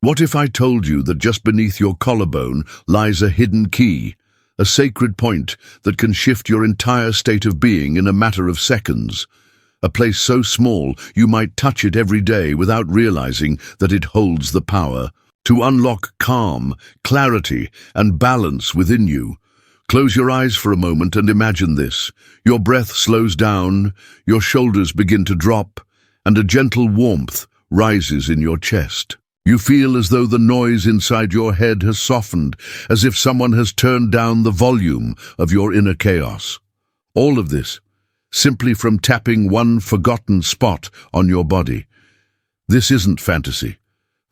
What if I told you that just beneath your collarbone lies a hidden key, a sacred point that can shift your entire state of being in a matter of seconds? A place so small you might touch it every day without realizing that it holds the power to unlock calm, clarity, and balance within you. Close your eyes for a moment and imagine this. Your breath slows down, your shoulders begin to drop, and a gentle warmth rises in your chest. You feel as though the noise inside your head has softened, as if someone has turned down the volume of your inner chaos. All of this simply from tapping one forgotten spot on your body. This isn't fantasy.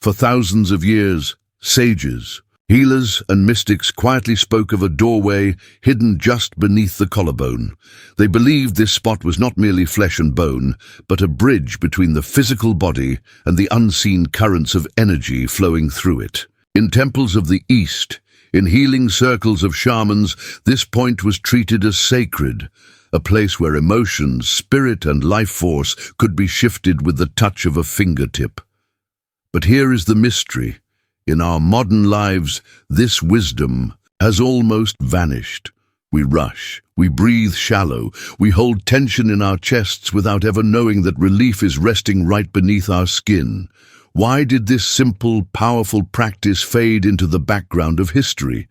For thousands of years, sages, healers and mystics quietly spoke of a doorway hidden just beneath the collarbone. They believed this spot was not merely flesh and bone, but a bridge between the physical body and the unseen currents of energy flowing through it. In temples of the East, in healing circles of shamans, this point was treated as sacred, a place where emotions, spirit and life force could be shifted with the touch of a fingertip. But here is the mystery. In our modern lives, this wisdom has almost vanished. We rush, we breathe shallow, we hold tension in our chests without ever knowing that relief is resting right beneath our skin. Why did this simple, powerful practice fade into the background of history?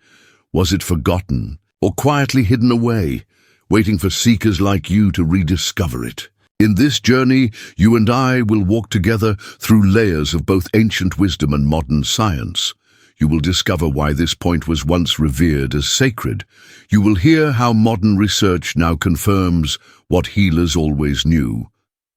Was it forgotten or quietly hidden away, waiting for seekers like you to rediscover it? In this journey, you and I will walk together through layers of both ancient wisdom and modern science. You will discover why this point was once revered as sacred. You will hear how modern research now confirms what healers always knew,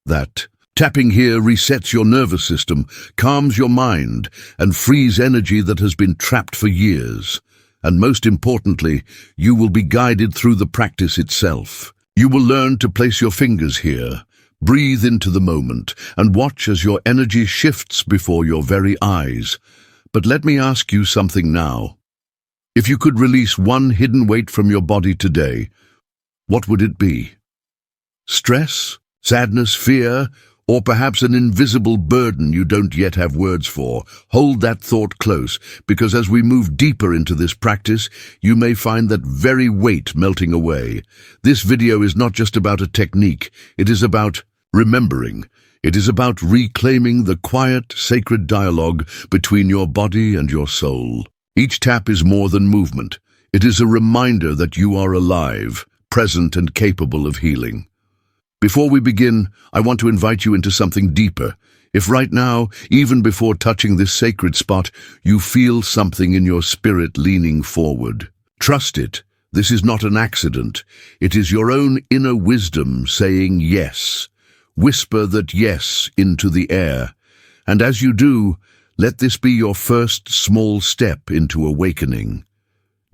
that tapping here resets your nervous system, calms your mind, and frees energy that has been trapped for years. And most importantly, you will be guided through the practice itself. You will learn to place your fingers here, breathe into the moment, and watch as your energy shifts before your very eyes. But let me ask you something now. If you could release one hidden weight from your body today, what would it be? Stress, sadness, fear, or perhaps an invisible burden you don't yet have words for? Hold that thought close, because as we move deeper into this practice, you may find that very weight melting away. This video is not just about a technique, it is about remembering. It is about reclaiming the quiet, sacred dialogue between your body and your soul. Each tap is more than movement. It is a reminder that you are alive, present and capable of healing. Before we begin, I want to invite you into something deeper. If right now, even before touching this sacred spot, you feel something in your spirit leaning forward, trust it. This is not an accident. It is your own inner wisdom saying yes. Whisper that yes into the air. And as you do, let this be your first small step into awakening.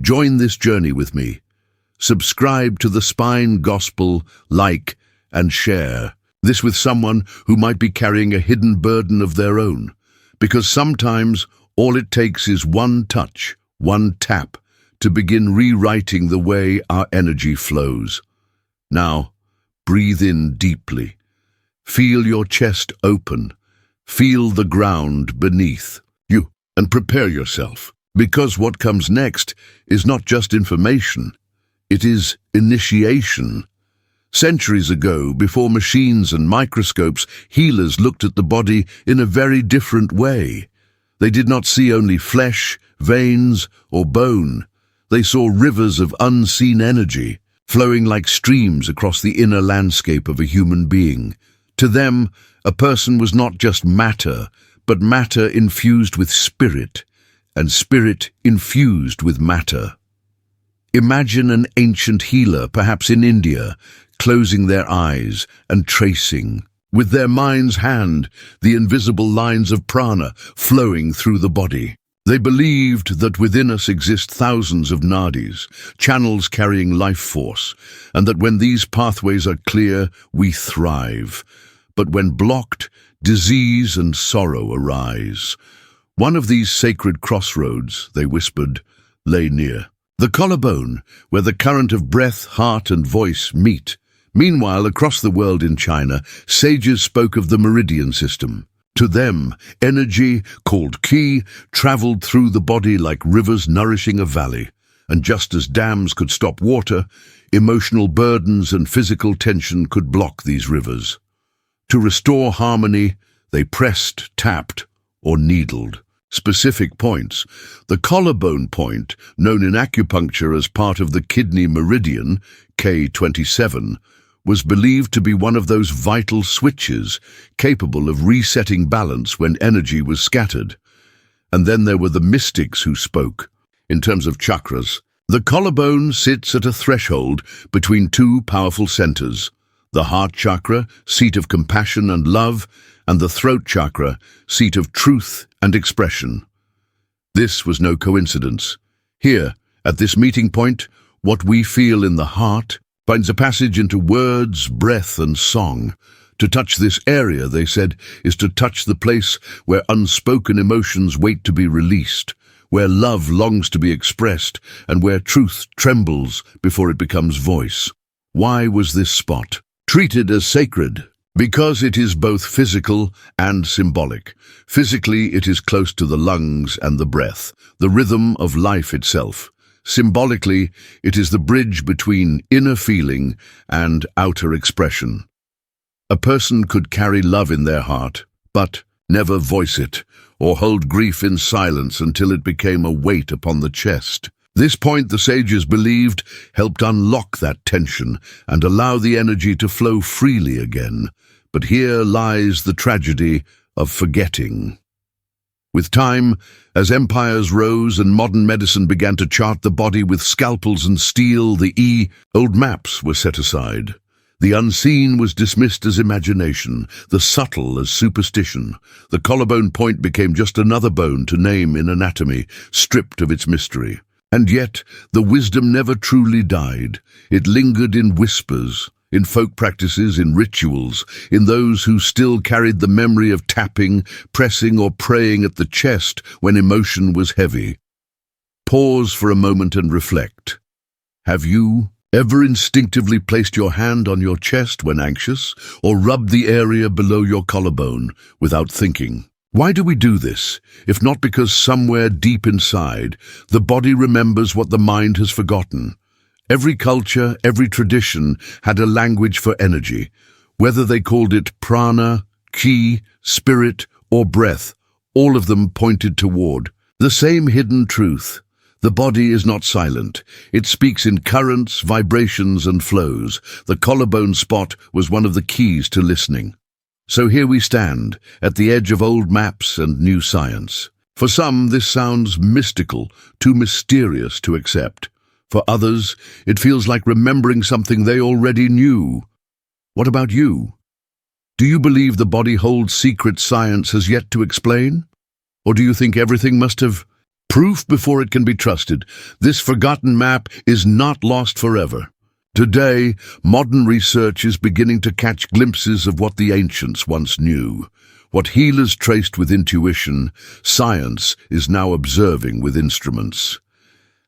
Join this journey with me. Subscribe to the Spine Gospel, like, and share this with someone who might be carrying a hidden burden of their own. Because sometimes all it takes is one touch, one tap, to begin rewriting the way our energy flows. Now, breathe in deeply. Feel your chest open. Feel the ground beneath you, and prepare yourself. Because what comes next is not just information, it is initiation. Centuries ago, before machines and microscopes, healers looked at the body in a very different way. They did not see only flesh, veins, or bone. They saw rivers of unseen energy, flowing like streams across the inner landscape of a human being. To them, a person was not just matter, but matter infused with spirit, and spirit infused with matter. Imagine an ancient healer, perhaps in India, closing their eyes and tracing, with their mind's hand, the invisible lines of prana flowing through the body. They believed that within us exist thousands of nadis, channels carrying life force, and that when these pathways are clear, we thrive. But when blocked, disease and sorrow arise. One of these sacred crossroads, they whispered, lay near the collarbone, where the current of breath, heart and voice meet. Meanwhile, across the world in China, sages spoke of the meridian system, To them, energy, called ki, traveled through the body like rivers nourishing a valley, and just as dams could stop water, emotional burdens and physical tension could block these rivers. To restore harmony, they pressed, tapped, or needled specific points. The collarbone point, known in acupuncture as part of the kidney meridian, K27, was believed to be one of those vital switches capable of resetting balance when energy was scattered. And then there were the mystics who spoke. In terms of chakras, the collarbone sits at a threshold between two powerful centers: the heart chakra, seat of compassion and love, and the throat chakra, seat of truth and expression. This was no coincidence. Here, at this meeting point, what we feel in the heart finds a passage into words, breath, and song. To touch this area, they said, is to touch the place where unspoken emotions wait to be released, where love longs to be expressed, and where truth trembles before it becomes voice. Why was this spot treated as sacred? Because it is both physical and symbolic. Physically, it is close to the lungs and the breath, the rhythm of life itself. Symbolically, it is the bridge between inner feeling and outer expression. A person could carry love in their heart, but never voice it, or hold grief in silence until it became a weight upon the chest. This point, the sages believed, helped unlock that tension and allow the energy to flow freely again. But here lies the tragedy of forgetting. With time, as empires rose and modern medicine began to chart the body with scalpels and steel, the old maps were set aside. The unseen was dismissed as imagination, the subtle as superstition. The collarbone point became just another bone to name in anatomy, stripped of its mystery. And yet, the wisdom never truly died. It lingered in whispers, in folk practices, in rituals, in those who still carried the memory of tapping, pressing, or praying at the chest when emotion was heavy. Pause for a moment and reflect. Have you ever instinctively placed your hand on your chest when anxious, or rubbed the area below your collarbone without thinking? Why do we do this, if not because somewhere deep inside, the body remembers what the mind has forgotten? Every culture, every tradition had a language for energy. Whether they called it prana, ki, spirit, or breath, all of them pointed toward the same hidden truth. The body is not silent. It speaks in currents, vibrations, and flows. The collarbone spot was one of the keys to listening. So here we stand, at the edge of old maps and new science. For some, this sounds mystical, too mysterious to accept. For others, it feels like remembering something they already knew. What about you? Do you believe the body holds secrets science has yet to explain? Or do you think everything must have proof before it can be trusted? This forgotten map is not lost forever. Today, modern research is beginning to catch glimpses of what the ancients once knew. What healers traced with intuition, science is now observing with instruments.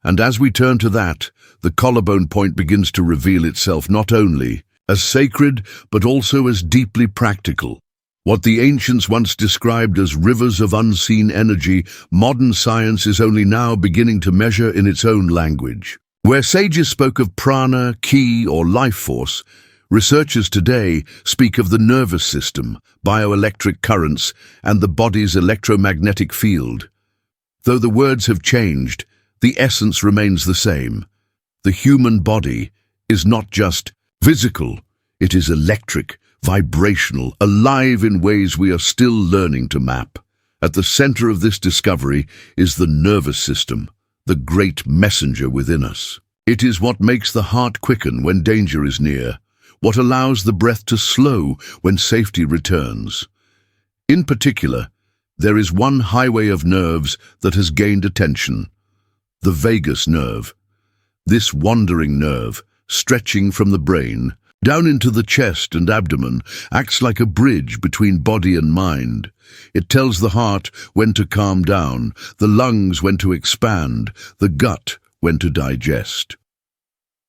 And as we turn to that, the collarbone point begins to reveal itself not only as sacred, but also as deeply practical. What the ancients once described as rivers of unseen energy, modern science is only now beginning to measure in its own language. Where sages spoke of prana, ki, or life force, researchers today speak of the nervous system, bioelectric currents, and the body's electromagnetic field. Though the words have changed, the essence remains the same. The human body is not just physical, it is electric, vibrational, alive in ways we are still learning to map. At the center of this discovery is the nervous system, the great messenger within us. It is what makes the heart quicken when danger is near, what allows the breath to slow when safety returns. In particular, there is one highway of nerves that has gained attention: the vagus nerve. This wandering nerve, stretching from the brain down into the chest and abdomen, acts like a bridge between body and mind. It tells the heart when to calm down, the lungs when to expand, the gut when to digest.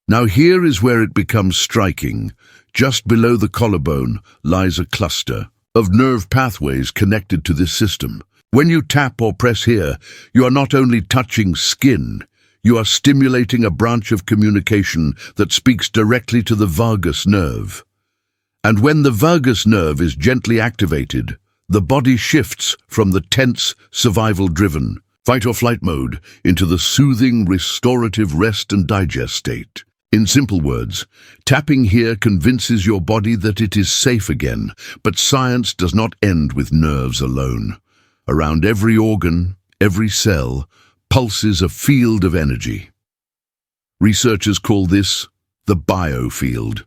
Now here is where it becomes striking. Just below the collarbone lies a cluster, of nerve pathways connected to this system. When you tap or press here, you are not only touching skin, you are stimulating a branch of communication that speaks directly to the vagus nerve. And when the vagus nerve is gently activated, the body shifts from the tense, survival-driven, fight-or-flight mode into the soothing, restorative rest and digest state. In simple words, tapping here convinces your body that it is safe again, but science does not end with nerves alone. Around every organ, every cell, pulses a field of energy. Researchers call this the biofield,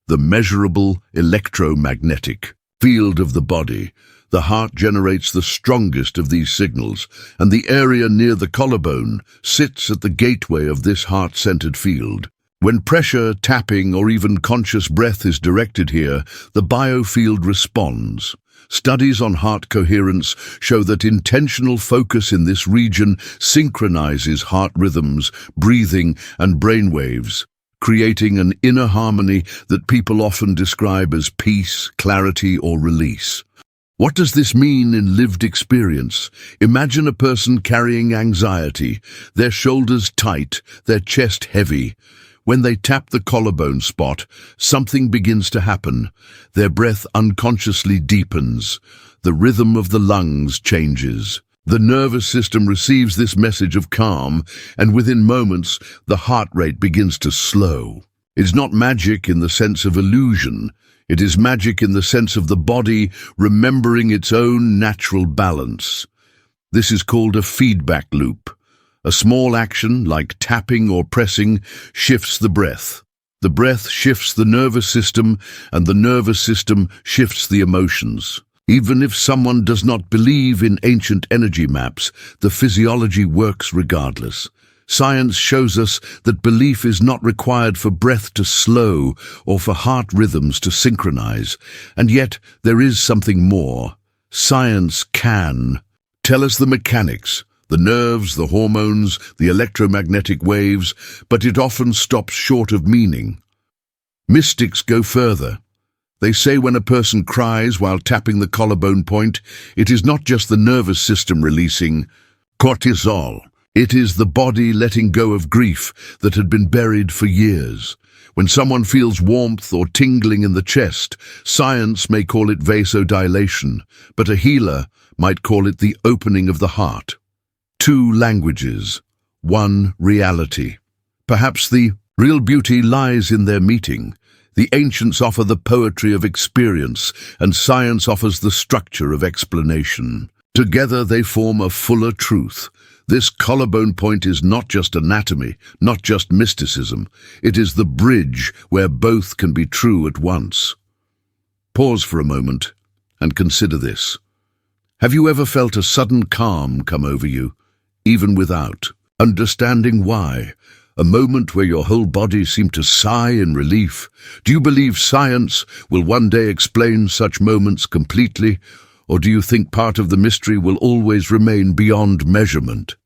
the measurable electromagnetic field of the body. The heart generates the strongest of these signals, and the area near the collarbone sits at the gateway of this heart-centered field. When pressure, tapping, or even conscious breath is directed here, the biofield responds. Studies on heart coherence show that intentional focus in this region synchronizes heart rhythms, breathing, and brainwaves, creating an inner harmony that people often describe as peace, clarity, or release. What does this mean in lived experience? Imagine a person carrying anxiety, their shoulders tight, their chest heavy. When they tap the collarbone spot, something begins to happen. Their breath unconsciously deepens. The rhythm of the lungs changes. The nervous system receives this message of calm, and within moments, the heart rate begins to slow. It's not magic in the sense of illusion. It is magic in the sense of the body remembering its own natural balance. This is called a feedback loop. A small action, like tapping or pressing, shifts the breath. The breath shifts the nervous system, and the nervous system shifts the emotions. Even if someone does not believe in ancient energy maps, the physiology works regardless. Science shows us that belief is not required for breath to slow or for heart rhythms to synchronize. And yet, there is something more. Science can tell us the mechanics, the nerves, the hormones, the electromagnetic waves, but it often stops short of meaning. Mystics go further. They say when a person cries while tapping the collarbone point, it is not just the nervous system releasing cortisol. It is the body letting go of grief that had been buried for years. When someone feels warmth or tingling in the chest, science may call it vasodilation, but a healer might call it the opening of the heart. Two languages, one reality. Perhaps the real beauty lies in their meeting. The ancients offer the poetry of experience, and science offers the structure of explanation. Together they form a fuller truth. This collarbone point is not just anatomy, not just mysticism. It is the bridge where both can be true at once. Pause for a moment and consider this. Have you ever felt a sudden calm come over you, even without understanding why? A moment where your whole body seemed to sigh in relief. Do you believe science will one day explain such moments completely? Or do you think part of the mystery will always remain beyond measurement?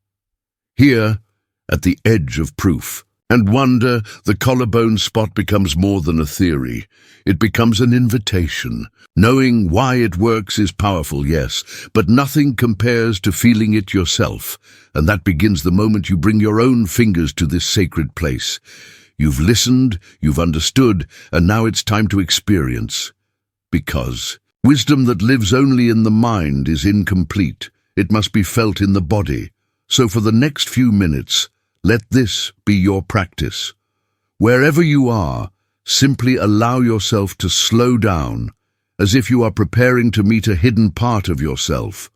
Here, at the edge of proof and wonder, the collarbone spot becomes more than a theory. It becomes an invitation. Knowing why it works is powerful, yes, but nothing compares to feeling it yourself. And that begins the moment you bring your own fingers to this sacred place. You've listened, you've understood, and now it's time to experience. Because wisdom that lives only in the mind is incomplete. It must be felt in the body. So for the next few minutes, let this be your practice. Wherever you are, simply allow yourself to slow down, as if you are preparing to meet a hidden part of yourself.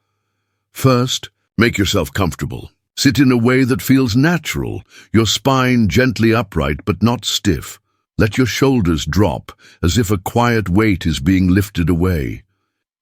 First, make yourself comfortable. Sit in a way that feels natural, your spine gently upright but not stiff. Let your shoulders drop, as if a quiet weight is being lifted away.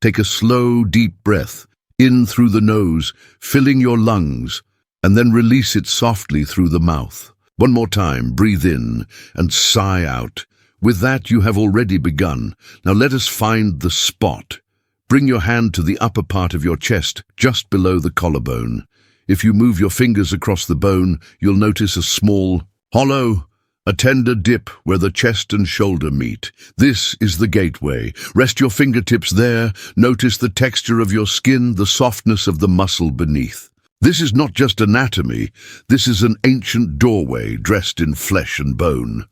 Take a slow, deep breath, in through the nose, filling your lungs, and then release it softly through the mouth. One more time, breathe in and sigh out. With that, you have already begun. Now let us find the spot. Bring your hand to the upper part of your chest, just below the collarbone. If you move your fingers across the bone, you'll notice a small, hollow, A tender dip where the chest and shoulder meet. This is the gateway. Rest your fingertips there. Notice the texture of your skin, the softness of the muscle beneath. This is not just anatomy. This is an ancient doorway dressed in flesh and bone.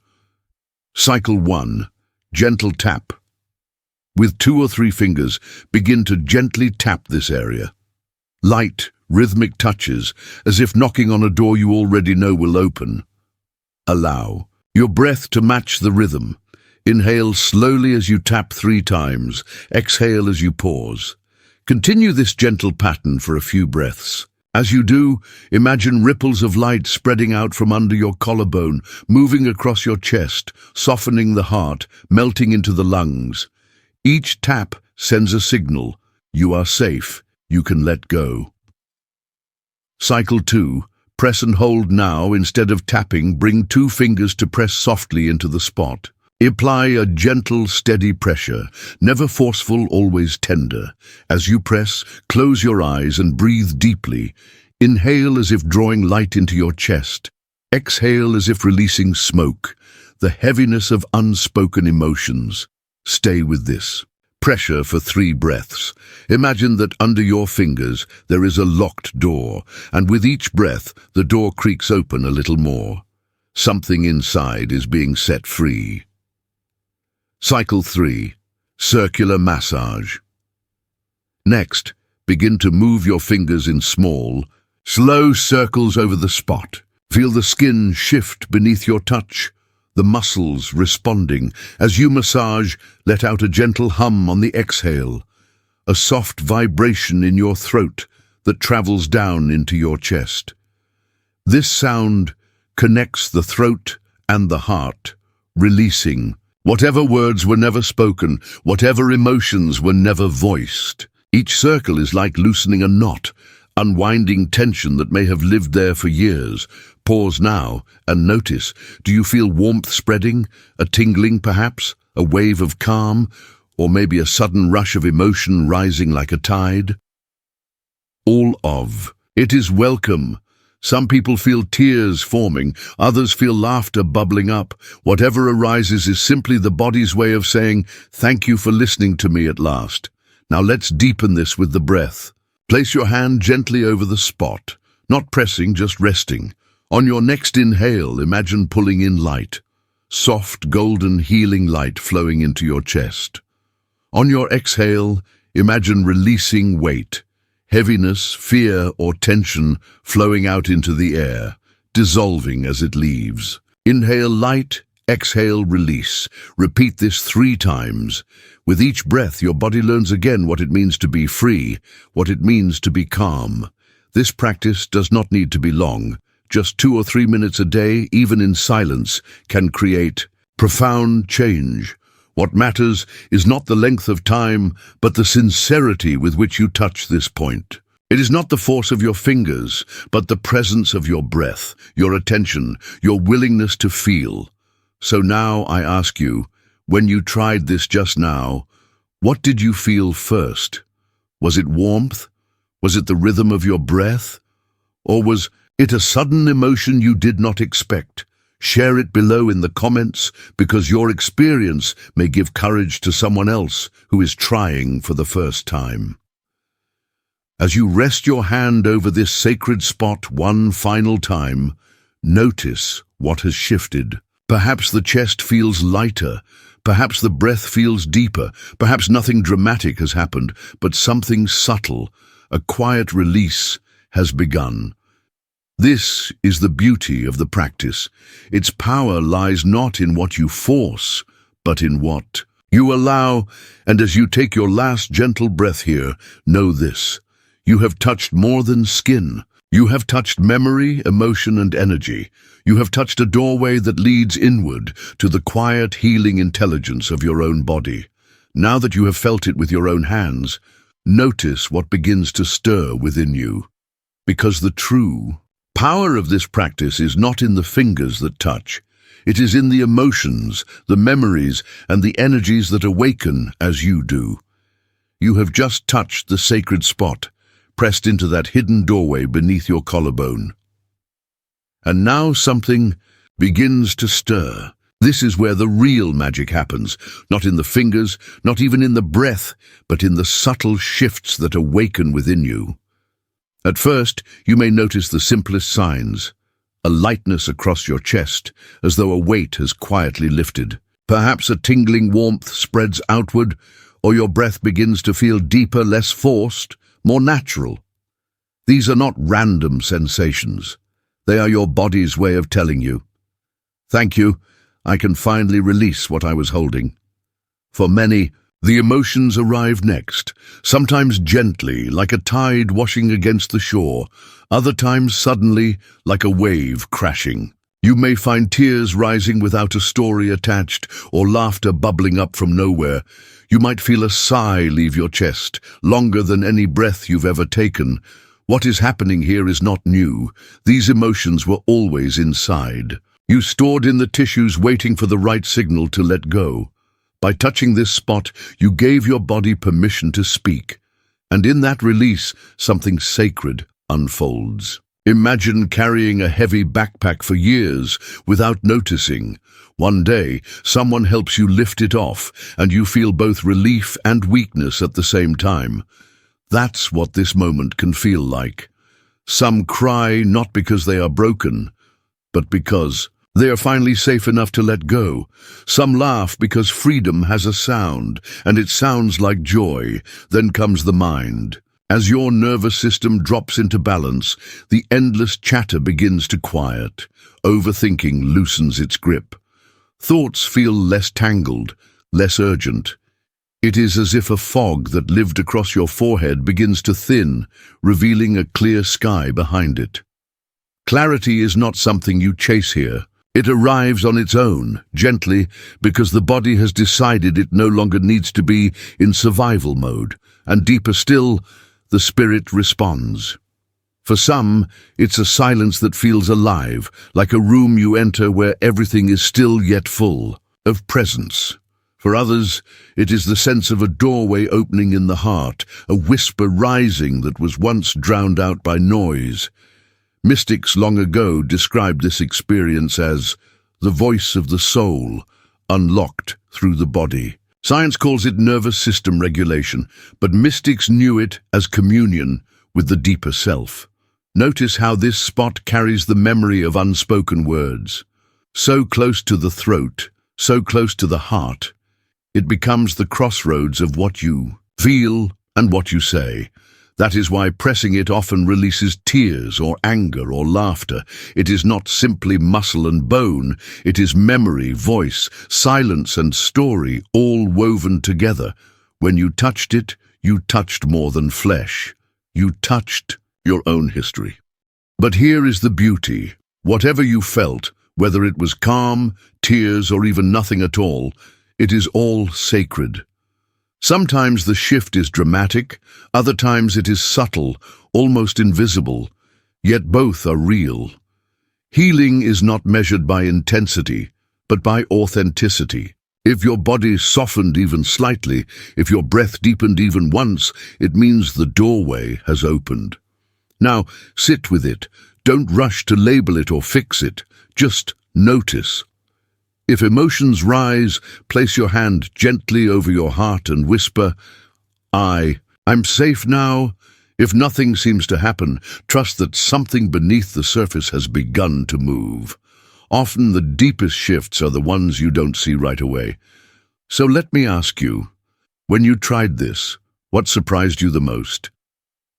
Cycle 1. Gentle tap. With 2 or 3 fingers, begin to gently tap this area. Light, rhythmic touches, as if knocking on a door you already know will open. Allow your breath to match the rhythm. Inhale slowly as you tap 3 times. Exhale as you pause. Continue this gentle pattern for a few breaths. As you do, imagine ripples of light spreading out from under your collarbone, moving across your chest, softening the heart, melting into the lungs. Each tap sends a signal. You are safe. You can let go. Cycle 2. Press and hold now. Instead of tapping, bring 2 fingers to press softly into the spot. Apply a gentle, steady pressure, never forceful, always tender. As you press, close your eyes and breathe deeply. Inhale as if drawing light into your chest. Exhale as if releasing smoke, the heaviness of unspoken emotions. Stay with this. Pressure for 3 breaths. Imagine that under your fingers there is a locked door, and with each breath the door creaks open a little more. Something inside is being set free. Cycle 3. Circular massage. Next, begin to move your fingers in small, slow circles over the spot. Feel the skin shift beneath your touch, the muscles responding. As you massage, let out a gentle hum on the exhale, a soft vibration in your throat that travels down into your chest. This sound connects the throat and the heart, releasing whatever words were never spoken, whatever emotions were never voiced. Each circle is like loosening a knot, unwinding tension that may have lived there for years. Pause now and notice. Do you feel warmth spreading? A tingling perhaps? A wave of calm? Or maybe a sudden rush of emotion rising like a tide? All of it is welcome. Some people feel tears forming, others feel laughter bubbling up. Whatever arises is simply the body's way of saying, "Thank you for listening to me at last." Now let's deepen this with the breath. Place your hand gently over the spot, not pressing, just resting. On your next inhale, imagine pulling in light, soft, golden, healing light flowing into your chest. On your exhale, imagine releasing weight, heaviness, fear, or tension flowing out into the air, dissolving as it leaves. Inhale light, exhale release. Repeat this 3 times. With each breath, your body learns again what it means to be free, what it means to be calm. This practice does not need to be long. Just 2 or 3 minutes a day, even in silence, can create profound change. What matters is not the length of time, but the sincerity with which you touch this point. It is not the force of your fingers, but the presence of your breath, your attention, your willingness to feel. So now I ask you, when you tried this just now, what did you feel first? Was it warmth? Was it the rhythm of your breath? Or was it a sudden emotion you did not expect? Share it below in the comments, because your experience may give courage to someone else who is trying for the first time. As you rest your hand over this sacred spot one final time, notice what has shifted. Perhaps the chest feels lighter, perhaps the breath feels deeper, perhaps nothing dramatic has happened, but something subtle, a quiet release, has begun. This is the beauty of the practice. Its power lies not in what you force, but in what you allow. And as you take your last gentle breath here, know this: you have touched more than skin. You have touched memory, emotion, and energy. You have touched a doorway that leads inward to the quiet, healing intelligence of your own body. Now that you have felt it with your own hands, notice what begins to stir within you. Because the true power of this practice is not in the fingers that touch. It is in the emotions, the memories, and the energies that awaken as you do. You have just touched the sacred spot, pressed into that hidden doorway beneath your collarbone. And now something begins to stir. This is where the real magic happens, not in the fingers, not even in the breath, but in the subtle shifts that awaken within you. At first, you may notice the simplest signs, a lightness across your chest, as though a weight has quietly lifted. Perhaps a tingling warmth spreads outward, or your breath begins to feel deeper, less forced, more natural. These are not random sensations. They are your body's way of telling you, "Thank you, I can finally release what I was holding." For many, the emotions arrive next, sometimes gently, like a tide washing against the shore, other times suddenly, like a wave crashing. You may find tears rising without a story attached, or laughter bubbling up from nowhere. You might feel a sigh leave your chest, longer than any breath you've ever taken. What is happening here is not new. These emotions were always inside. You stored in the tissues waiting for the right signal to let go. By touching this spot, you gave your body permission to speak. And in that release, something sacred unfolds. Imagine carrying a heavy backpack for years without noticing. One day, someone helps you lift it off, and you feel both relief and weakness at the same time. That's what this moment can feel like. Some cry not because they are broken, but because they are finally safe enough to let go. Some laugh because freedom has a sound, and it sounds like joy. Then comes the mind. As your nervous system drops into balance, the endless chatter begins to quiet. Overthinking loosens its grip. Thoughts feel less tangled, less urgent. It is as if a fog that lived across your forehead begins to thin, revealing a clear sky behind it. Clarity is not something you chase here. It arrives on its own, gently, because the body has decided it no longer needs to be in survival mode, and deeper still, the spirit responds. For some, it's a silence that feels alive, like a room you enter where everything is still yet full of presence. For others, it is the sense of a doorway opening in the heart, a whisper rising that was once drowned out by noise. Mystics long ago described this experience as the voice of the soul, unlocked through the body. Science calls it nervous system regulation, but mystics knew it as communion with the deeper self. Notice how this spot carries the memory of unspoken words. So close to the throat, so close to the heart, it becomes the crossroads of what you feel and what you say. That is why pressing it often releases tears or anger or laughter. It is not simply muscle and bone. It is memory, voice, silence and story all woven together. When you touched it, you touched more than flesh. You touched your own history. But here is the beauty. Whatever you felt, whether it was calm, tears or even nothing at all, it is all sacred. Sometimes the shift is dramatic, other times it is subtle, almost invisible, yet both are real. Healing is not measured by intensity, but by authenticity. If your body softened even slightly, if your breath deepened even once, it means the doorway has opened. Now, sit with it. Don't rush to label it or fix it. Just notice. If emotions rise, place your hand gently over your heart and whisper, I'm safe now. If nothing seems to happen, trust that something beneath the surface has begun to move. Often the deepest shifts are the ones you don't see right away. So let me ask you, when you tried this, what surprised you the most?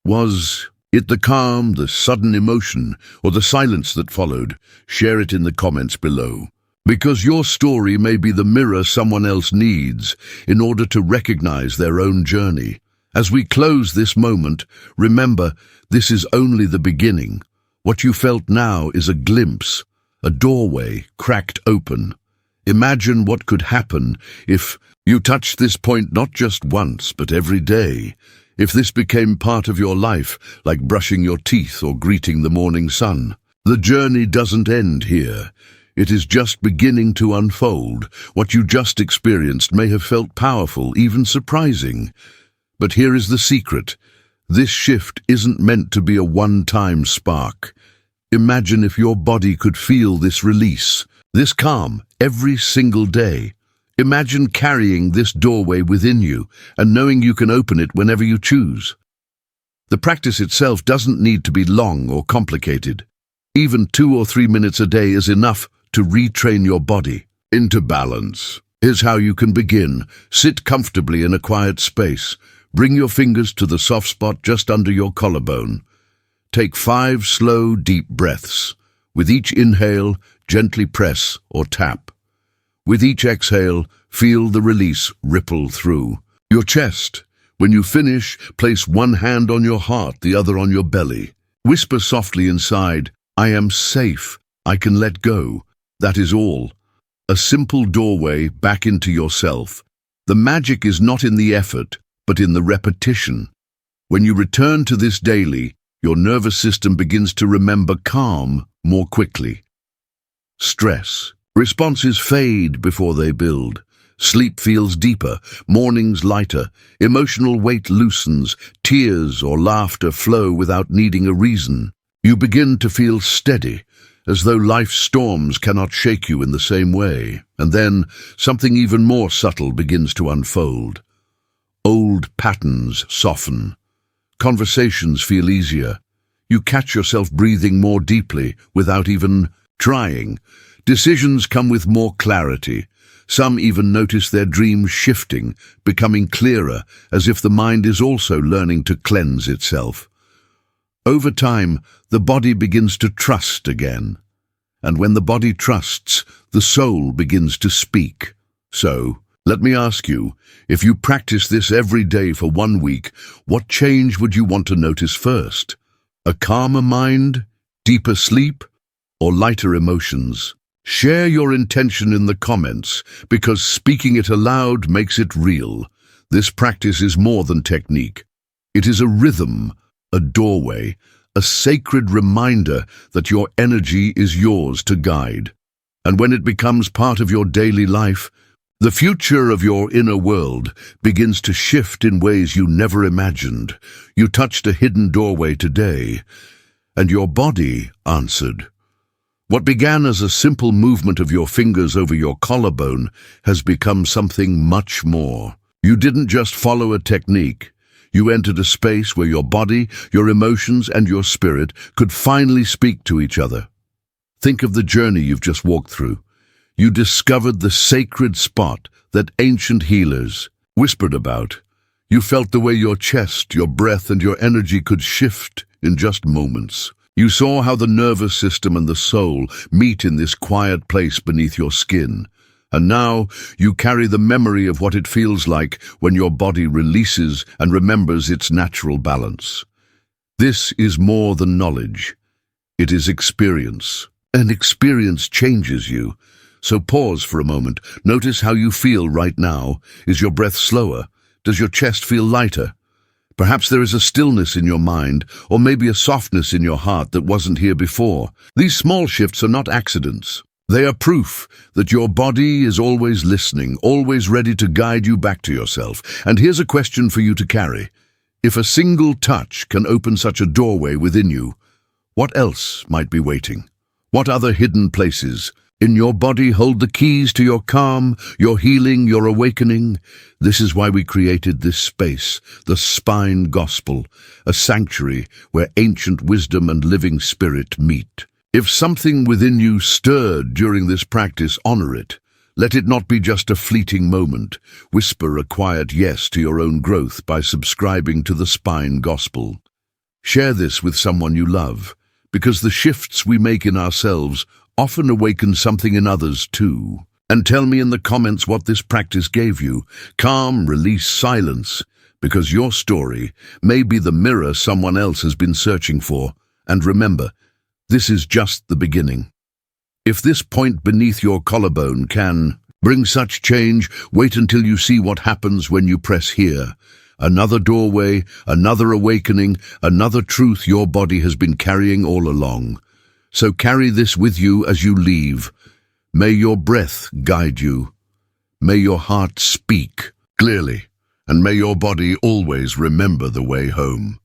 Was it the calm, the sudden emotion, or the silence that followed? Share it in the comments below. Because your story may be the mirror someone else needs in order to recognize their own journey. As we close this moment, remember, this is only the beginning. What you felt now is a glimpse, a doorway cracked open. Imagine what could happen if you touched this point not just once, but every day. If this became part of your life, like brushing your teeth or greeting the morning sun. The journey doesn't end here. It is just beginning to unfold. What you just experienced may have felt powerful, even surprising. But here is the secret. This shift isn't meant to be a one-time spark. Imagine if your body could feel this release, this calm, every single day. Imagine carrying this doorway within you and knowing you can open it whenever you choose. The practice itself doesn't need to be long or complicated. Even 2 or 3 minutes a day is enough to retrain your body into balance. Here's how you can begin. Sit comfortably in a quiet space. Bring your fingers to the soft spot just under your collarbone. Take 5 slow, deep breaths. With each inhale, gently press or tap. With each exhale, feel the release ripple through your chest. When you finish, place one hand on your heart, the other on your belly. Whisper softly inside, "I am safe. I can let go." That is all. A simple doorway back into yourself. The magic is not in the effort, but in the repetition. When you return to this daily, your nervous system begins to remember calm more quickly. Stress. Responses fade before they build. Sleep feels deeper, mornings lighter, emotional weight loosens, tears or laughter flow without needing a reason. You begin to feel steady, as though life's storms cannot shake you in the same way. And then something even more subtle begins to unfold. Old patterns soften. Conversations feel easier. You catch yourself breathing more deeply without even trying. Decisions come with more clarity. Some even notice their dreams shifting, becoming clearer, as if the mind is also learning to cleanse itself. Over time, the body begins to trust again. And when the body trusts, the soul begins to speak. So, let me ask you, if you practice this every day for 1 week, what change would you want to notice first? A calmer mind, deeper sleep, or lighter emotions? Share your intention in the comments, because speaking it aloud makes it real. This practice is more than technique. It is a rhythm, a doorway, a sacred reminder that your energy is yours to guide. And when it becomes part of your daily life, the future of your inner world begins to shift in ways you never imagined. You touched a hidden doorway today, and your body answered. What began as a simple movement of your fingers over your collarbone has become something much more. You didn't just follow a technique. You entered a space where your body, your emotions, and your spirit could finally speak to each other. Think of the journey you've just walked through. You discovered the sacred spot that ancient healers whispered about. You felt the way your chest, your breath, and your energy could shift in just moments. You saw how the nervous system and the soul meet in this quiet place beneath your skin. And now you carry the memory of what it feels like when your body releases and remembers its natural balance. This is more than knowledge. It is experience. And experience changes you. So pause for a moment. Notice how you feel right now. Is your breath slower? Does your chest feel lighter? Perhaps there is a stillness in your mind, or maybe a softness in your heart that wasn't here before. These small shifts are not accidents. They are proof that your body is always listening, always ready to guide you back to yourself. And here's a question for you to carry. If a single touch can open such a doorway within you, what else might be waiting? What other hidden places in your body hold the keys to your calm, your healing, your awakening? This is why we created this space, the Spine Gospel, a sanctuary where ancient wisdom and living spirit meet. If something within you stirred during this practice, honor it. Let it not be just a fleeting moment. Whisper a quiet yes to your own growth by subscribing to the Spine Gospel. Share this with someone you love, because the shifts we make in ourselves often awaken something in others too. And tell me in the comments what this practice gave you. Calm, release, silence, because your story may be the mirror someone else has been searching for. And remember, this is just the beginning. If this point beneath your collarbone can bring such change, wait until you see what happens when you press here. Another doorway, another awakening, another truth your body has been carrying all along. So carry this with you as you leave. May your breath guide you. May your heart speak clearly. And may your body always remember the way home.